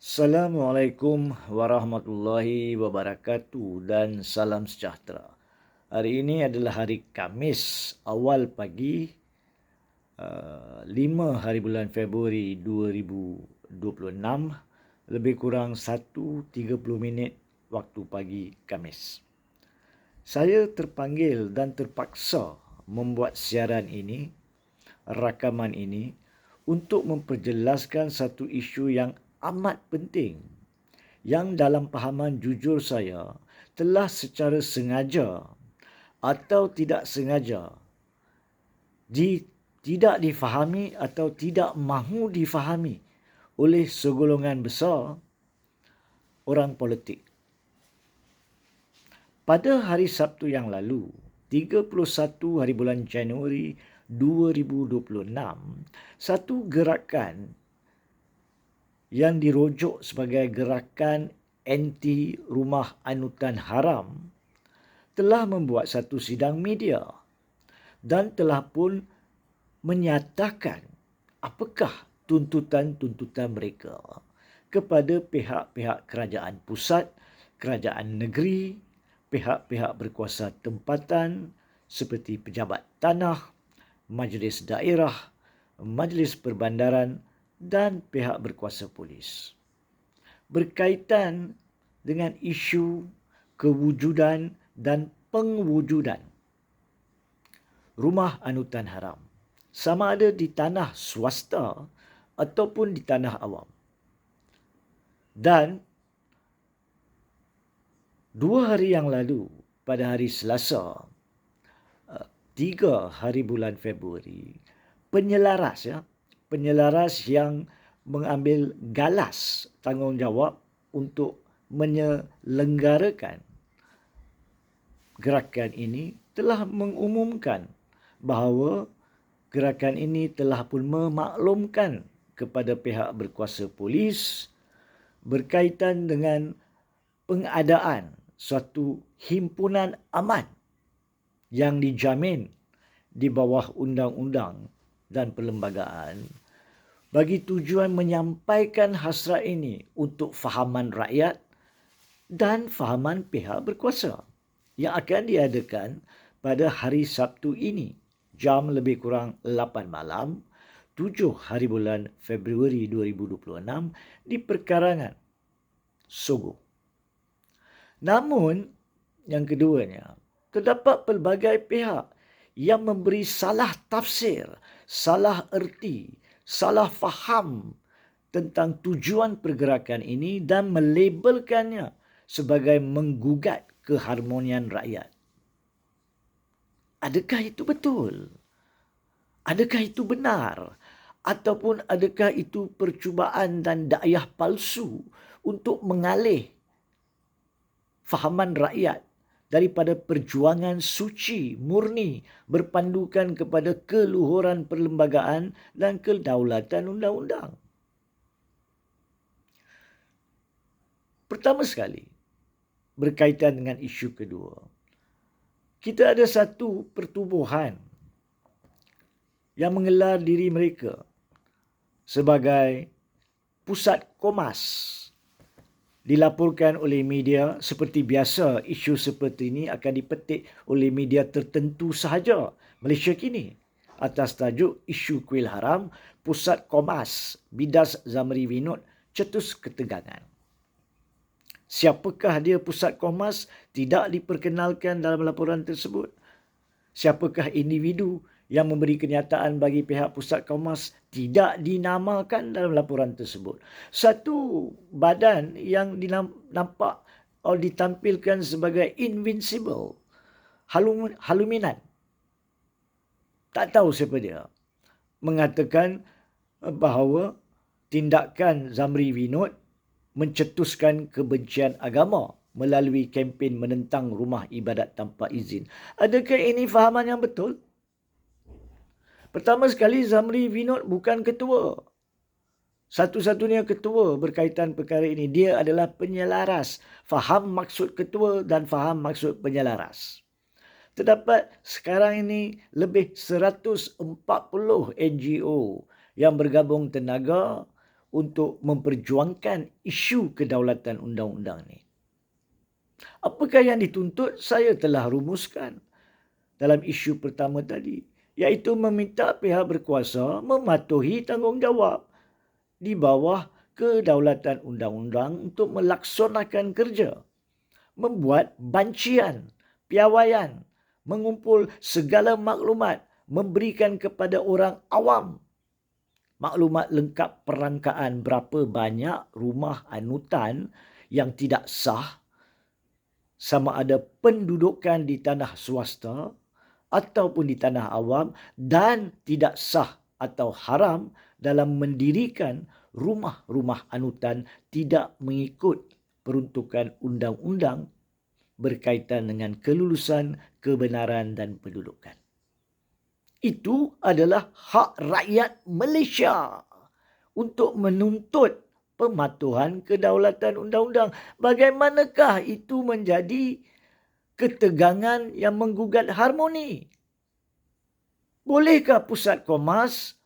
Assalamualaikum warahmatullahi wabarakatuh dan salam sejahtera. Hari ini adalah hari Khamis awal pagi 5 hari bulan Februari 2026 lebih kurang 1.30 minit waktu pagi Khamis. Saya terpanggil dan terpaksa membuat siaran ini, rakaman ini untuk memperjelaskan satu isu yang amat penting yang dalam pahaman jujur saya telah secara sengaja atau tidak sengaja tidak difahami atau tidak mahu difahami oleh segolongan besar orang politik. Pada hari Sabtu yang lalu, 31 hari bulan Januari 2026, satu gerakan yang dirujuk sebagai gerakan anti rumah anutan haram telah membuat satu sidang media dan telah pun menyatakan apakah tuntutan-tuntutan mereka kepada pihak-pihak kerajaan pusat, kerajaan negeri, pihak-pihak berkuasa tempatan seperti pejabat tanah, majlis daerah, majlis perbandaran dan pihak berkuasa polis. Berkaitan dengan isu kewujudan dan pengwujudan rumah anutan haram, sama ada di tanah swasta ataupun di tanah awam. Dan 2 hari yang lalu, pada hari Selasa, 3 hari bulan Februari, penyelaras yang mengambil galas tanggungjawab untuk menyelenggarakan gerakan ini telah mengumumkan bahawa gerakan ini telah pun memaklumkan kepada pihak berkuasa polis berkaitan dengan pengadaan suatu himpunan aman yang dijamin di bawah undang-undang dan perlembagaan bagi tujuan menyampaikan hasrat ini untuk fahaman rakyat dan fahaman pihak berkuasa yang akan diadakan pada hari Sabtu ini jam lebih kurang 8 malam 7 hari bulan Februari 2026 di perkarangan Sogo. Namun yang keduanya, terdapat pelbagai pihak yang memberi salah tafsir, salah erti, salah faham tentang tujuan pergerakan ini dan melabelkannya sebagai menggugat keharmonian rakyat. Adakah itu betul? Adakah itu benar? Ataupun adakah itu percubaan dan dakwah palsu untuk mengalih fahaman rakyat daripada perjuangan suci, murni, berpandukan kepada keluhuran perlembagaan dan kedaulatan undang-undang? Pertama sekali, berkaitan dengan isu kedua, kita ada satu pertubuhan yang mengelar diri mereka sebagai pusat komas. Dilaporkan oleh media seperti biasa, isu seperti ini akan dipetik oleh media tertentu sahaja Malaysia kini atas tajuk isu kuil haram, pusat komas bidas Zamri Vinod cetus ketegangan. Siapakah dia pusat komas tidak diperkenalkan dalam laporan tersebut. Siapakah individu yang memberi kenyataan bagi pihak pusat komas tidak dinamakan dalam laporan tersebut. Satu badan yang nampak atau ditampilkan sebagai invincible, haluminan, tak tahu siapa dia, mengatakan bahawa tindakan Zamri Vinod mencetuskan kebencian agama melalui kempen menentang rumah ibadat tanpa izin. Adakah ini fahaman yang betul? Pertama sekali, Zamri Vinod bukan ketua. Satu-satunya ketua berkaitan perkara ini. Dia adalah penyelaras. Faham maksud ketua dan faham maksud penyelaras. Terdapat sekarang ini lebih 140 NGO yang bergabung tenaga untuk memperjuangkan isu kedaulatan undang-undang ni. Apakah yang dituntut? Saya telah rumuskan dalam isu pertama tadi, iaitu meminta pihak berkuasa mematuhi tanggungjawab di bawah kedaulatan undang-undang untuk melaksanakan kerja, membuat bancian, piawaian, mengumpul segala maklumat, memberikan kepada orang awam maklumat lengkap perangkaan berapa banyak rumah anutan yang tidak sah, sama ada pendudukan di tanah swasta ataupun di tanah awam, dan tidak sah atau haram dalam mendirikan rumah-rumah anutan tidak mengikut peruntukan undang-undang berkaitan dengan kelulusan, kebenaran dan pendudukan. Itu adalah hak rakyat Malaysia untuk menuntut pematuhan kedaulatan undang-undang. Bagaimanakah itu menjadi ketegangan yang menggugat harmoni? Bolehkah Pusat Komas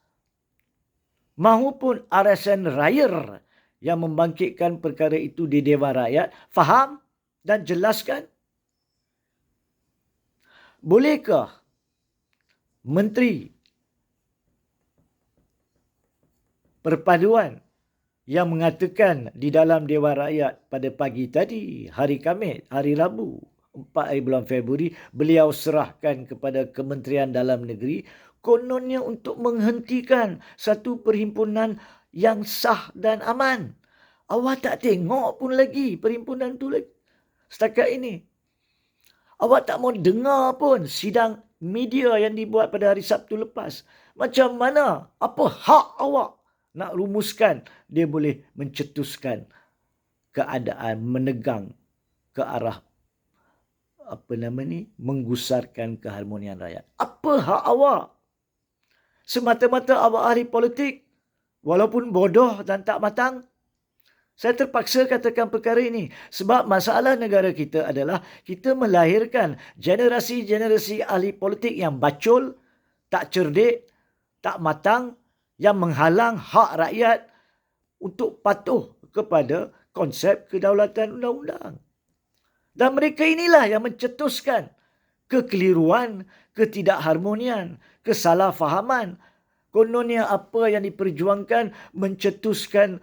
mahupun RSN Raya yang membangkitkan perkara itu di Dewan Rakyat faham dan jelaskan? Bolehkah Menteri Perpaduan yang mengatakan di dalam Dewan Rakyat pada pagi tadi, hari Khamis, hari Rabu, 4 bulan Februari, beliau serahkan kepada Kementerian Dalam Negeri kononnya untuk menghentikan satu perhimpunan yang sah dan aman. Awak tak tengok pun lagi perhimpunan tu lagi setakat ini. Awak tak mau dengar pun sidang media yang dibuat pada hari Sabtu lepas. Macam mana? Apa hak awak nak rumuskan dia boleh mencetuskan keadaan menegang ke arah menggusarkan keharmonian rakyat? Apa hak awak? Semata-mata awak ahli politik, walaupun bodoh dan tak matang. Saya terpaksa katakan perkara ini sebab masalah negara kita adalah kita melahirkan generasi-generasi ahli politik yang bacol, tak cerdik, tak matang, yang menghalang hak rakyat untuk patuh kepada konsep kedaulatan undang-undang. Dan mereka inilah yang mencetuskan kekeliruan, ketidakharmonian, kesalahfahaman. Kononnya apa yang diperjuangkan mencetuskan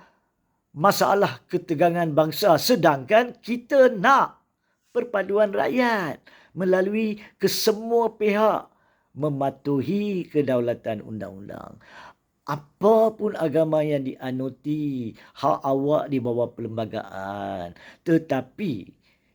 masalah ketegangan bangsa, sedangkan kita nak perpaduan rakyat melalui kesemua pihak mematuhi kedaulatan undang-undang. Apapun agama yang dianuti, hak awak di bawah perlembagaan. Tetapi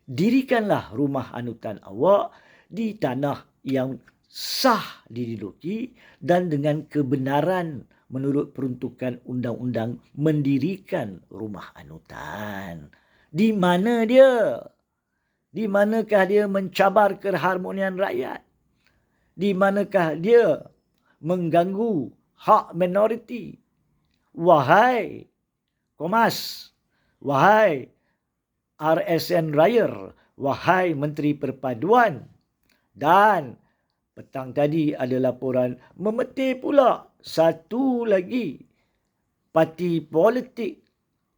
dirikanlah rumah anutan awak di tanah yang sah diduduki dan dengan kebenaran menurut peruntukan undang-undang mendirikan rumah anutan. Di mana dia? Di manakah dia mencabar keharmonian rakyat? Di manakah dia mengganggu hak minoriti? Wahai Komas, wahai RSN Raya, wahai Menteri Perpaduan, dan petang tadi ada laporan memetir pula satu lagi parti politik,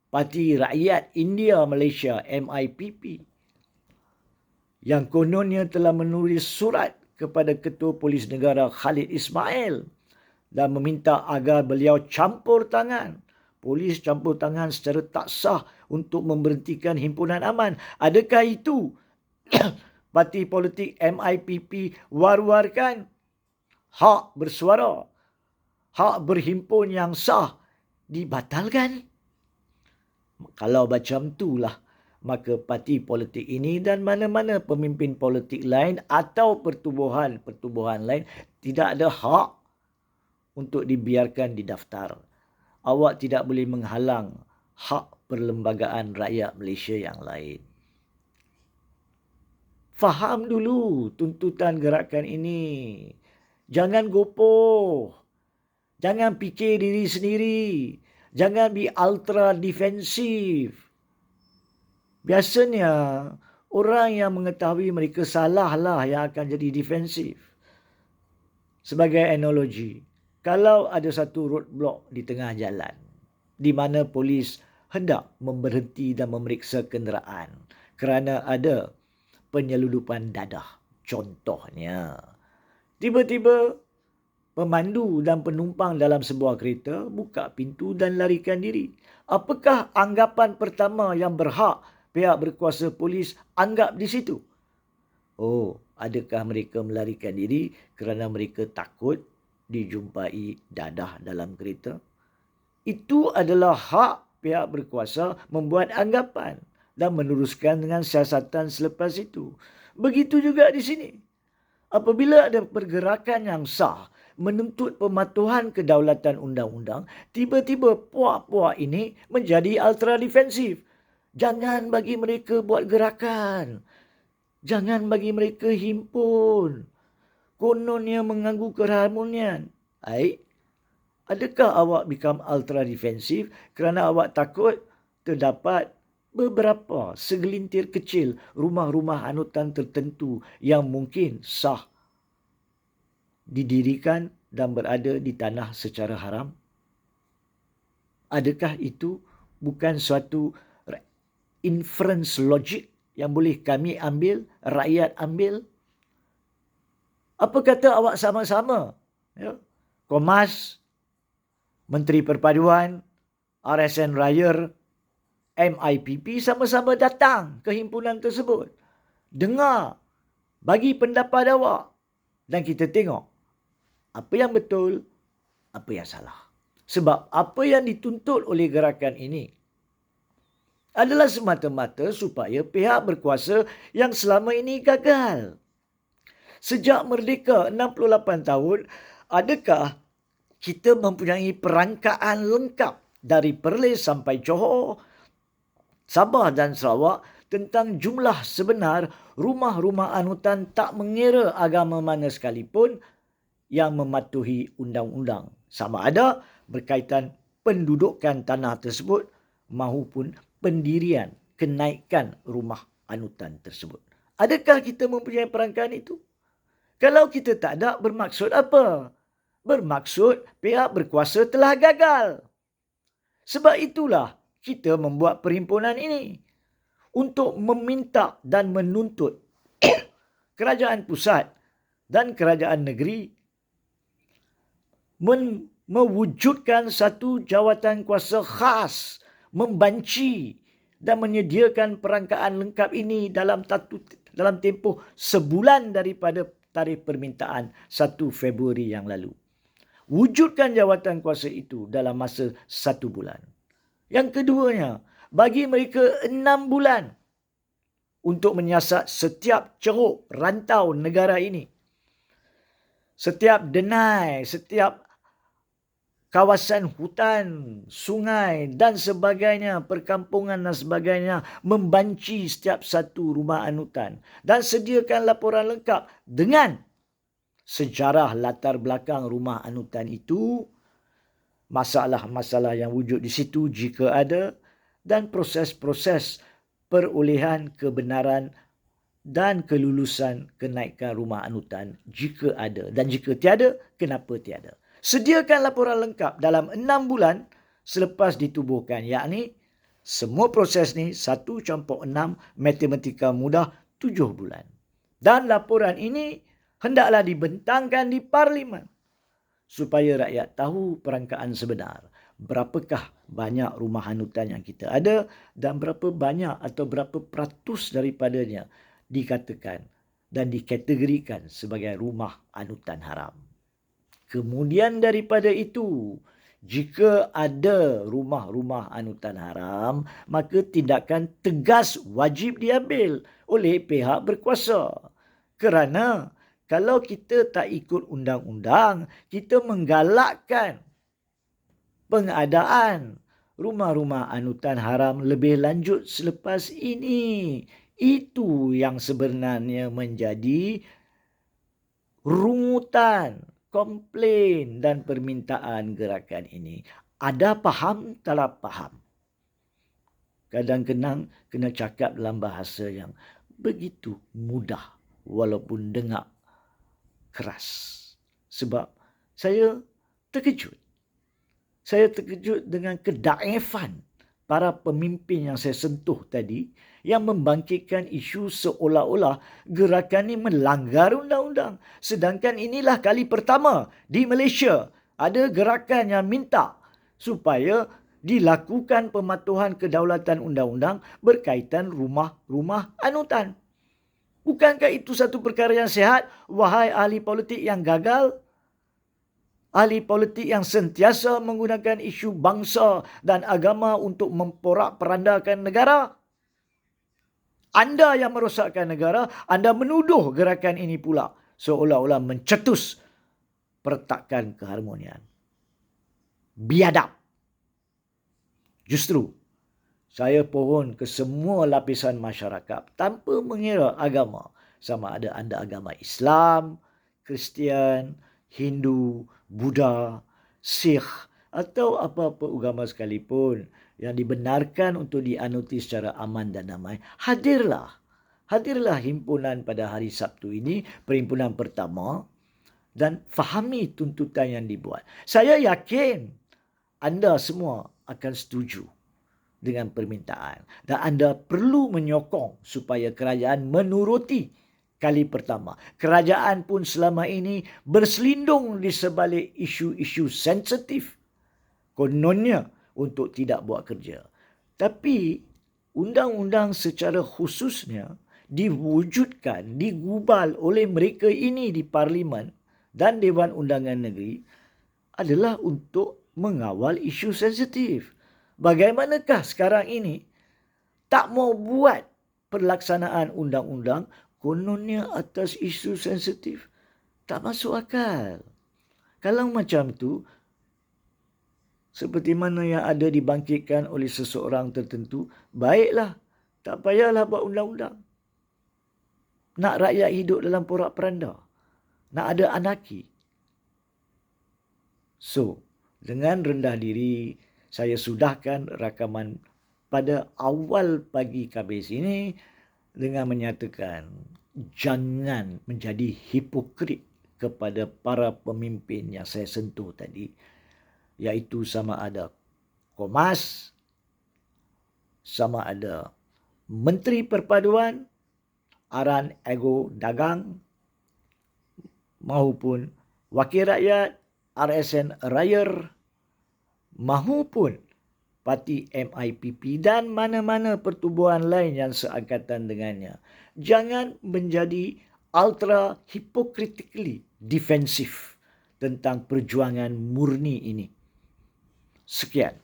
Parti Rakyat India Malaysia, MIPP, yang kononnya telah menulis surat kepada Ketua Polis Negara Khalid Ismail dan meminta agar beliau campur tangan. Polis campur tangan secara tak sah untuk memberhentikan himpunan aman. Adakah itu parti politik MIPP war-warkan hak bersuara, hak berhimpun yang sah dibatalkan? Kalau macam itulah, maka parti politik ini dan mana-mana pemimpin politik lain atau pertubuhan lain tidak ada hak untuk dibiarkan didaftar. Awak tidak boleh menghalang hak perlembagaan rakyat Malaysia yang lain. Faham dulu tuntutan gerakan ini. Jangan gopoh. Jangan fikir diri sendiri. Jangan be ultra defensif. Biasanya orang yang mengetahui mereka salahlah yang akan jadi defensif. Sebagai analogi, kalau ada satu roadblock di tengah jalan di mana polis hendak memberhenti dan memeriksa kenderaan kerana ada penyelundupan dadah. Contohnya, tiba-tiba pemandu dan penumpang dalam sebuah kereta buka pintu dan larikan diri. Apakah anggapan pertama yang berhak pihak berkuasa polis anggap di situ? Oh, adakah mereka melarikan diri kerana mereka takut dijumpai dadah dalam kereta? Itu adalah hak pihak berkuasa membuat anggapan dan meneruskan dengan siasatan selepas itu. Begitu juga di sini. Apabila ada pergerakan yang sah menuntut pematuhan kedaulatan undang-undang, tiba-tiba puak-puak ini menjadi ultra defensif. Jangan bagi mereka buat gerakan. Jangan bagi mereka himpun. Kononnya mengganggu keharmonian. Adakah awak become ultra defensif kerana awak takut terdapat beberapa segelintir kecil rumah-rumah anutan tertentu yang mungkin sah didirikan dan berada di tanah secara haram? Adakah itu bukan suatu inference logik yang boleh kami ambil, rakyat ambil? Apa kata awak sama-sama? Ya? Komas, Menteri Perpaduan, RSN Raya, MIPP sama-sama datang ke himpunan tersebut. Dengar, bagi pendapat awak. Dan kita tengok apa yang betul, apa yang salah. Sebab apa yang dituntut oleh gerakan ini adalah semata-mata supaya pihak berkuasa yang selama ini gagal. Sejak merdeka 68 tahun, adakah kita mempunyai perangkaan lengkap dari Perlis sampai Johor, Sabah dan Sarawak tentang jumlah sebenar rumah-rumah anutan tak mengira agama mana sekalipun yang mematuhi undang-undang, sama ada berkaitan pendudukan tanah tersebut maupun pendirian kenaikan rumah anutan tersebut. Adakah kita mempunyai perangkaan itu? Kalau kita tak ada, bermaksud apa? Bermaksud pihak berkuasa telah gagal. Sebab itulah kita membuat perhimpunan ini untuk meminta dan menuntut kerajaan pusat dan kerajaan negeri mewujudkan satu jawatan kuasa khas, membanci dan menyediakan perangkaan lengkap ini dalam tempoh sebulan daripada tarikh permintaan 1 Februari yang lalu. Wujudkan jawatan kuasa itu dalam masa 1 bulan. Yang keduanya, bagi mereka 6 bulan untuk menyiasat setiap ceruk rantau negara ini. Setiap denai, setiap kawasan hutan, sungai dan sebagainya, perkampungan dan sebagainya, membanci setiap satu rumah anutan. Dan sediakan laporan lengkap dengan sejarah latar belakang rumah anutan itu, masalah-masalah yang wujud di situ jika ada, dan proses-proses perolehan kebenaran dan kelulusan kenaikan rumah anutan jika ada. Dan jika tiada, kenapa tiada. Sediakan laporan lengkap dalam 6 bulan selepas ditubuhkan. Yakni semua proses ni 1 + 6 matematika mudah 7 bulan. Dan laporan ini hendaklah dibentangkan di Parlimen supaya rakyat tahu perangkaan sebenar. Berapakah banyak rumah anutan yang kita ada dan berapa banyak atau berapa peratus daripadanya dikatakan dan dikategorikan sebagai rumah anutan haram. Kemudian daripada itu, jika ada rumah-rumah anutan haram, maka tindakan tegas wajib diambil oleh pihak berkuasa. Kerana kalau kita tak ikut undang-undang, kita menggalakkan pengadaan rumah-rumah anutan haram lebih lanjut selepas ini. Itu yang sebenarnya menjadi rungutan, komplain dan permintaan gerakan ini. Ada faham, tak faham. Kadang-kadang kena cakap dalam bahasa yang begitu mudah walaupun dengar keras. Sebab saya terkejut Saya terkejut dengan kedaifan para pemimpin yang saya sentuh tadi yang membangkitkan isu seolah-olah gerakan ini melanggar undang-undang. Sedangkan inilah kali pertama di Malaysia ada gerakan yang minta supaya dilakukan pematuhan kedaulatan undang-undang berkaitan rumah-rumah anutan. Bukankah itu satu perkara yang sihat, wahai ahli politik yang gagal? Ahli politik yang sentiasa menggunakan isu bangsa dan agama untuk memporak-perandakan negara. Anda yang merosakkan negara, anda menuduh gerakan ini pula seolah-olah mencetus pertakan keharmonian. Biadab. Justru, saya pohon ke semua lapisan masyarakat tanpa mengira agama. Sama ada anda agama Islam, Kristian, Hindu, Buddha, Sikh atau apa-apa agama sekalipun yang dibenarkan untuk dianuti secara aman dan damai, hadirlah. Hadirlah himpunan pada hari Sabtu ini, perhimpunan pertama, dan fahami tuntutan yang dibuat. Saya yakin anda semua akan setuju dengan permintaan dan anda perlu menyokong supaya kerajaan menuruti kali pertama. Kerajaan pun selama ini berselindung di sebalik isu-isu sensitif kononnya untuk tidak buat kerja. Tapi undang-undang secara khususnya diwujudkan, digubal oleh mereka ini di Parlimen dan Dewan Undangan Negeri adalah untuk mengawal isu sensitif. Bagaimanakah sekarang ini tak mau buat pelaksanaan undang-undang kononnya atas isu sensitif? Tak masuk akal. Kalau macam tu, seperti mana yang ada dibangkitkan oleh seseorang tertentu, baiklah, tak payahlah buat undang-undang. Nak rakyat hidup dalam porak-peranda. Nak ada anarki. So, dengan rendah diri, saya sudahkan rakaman pada awal pagi Khamis ini dengan menyatakan jangan menjadi hipokrit kepada para pemimpin yang saya sentuh tadi, iaitu sama ada Komas, sama ada Menteri Perpaduan, Aran Ego Dagang, maupun Wakil Rakyat, RSN Rayer, mahupun parti MIPP dan mana-mana pertubuhan lain yang seangkatan dengannya. Jangan menjadi ultra hypocritically defensif tentang perjuangan murni ini. Sekian.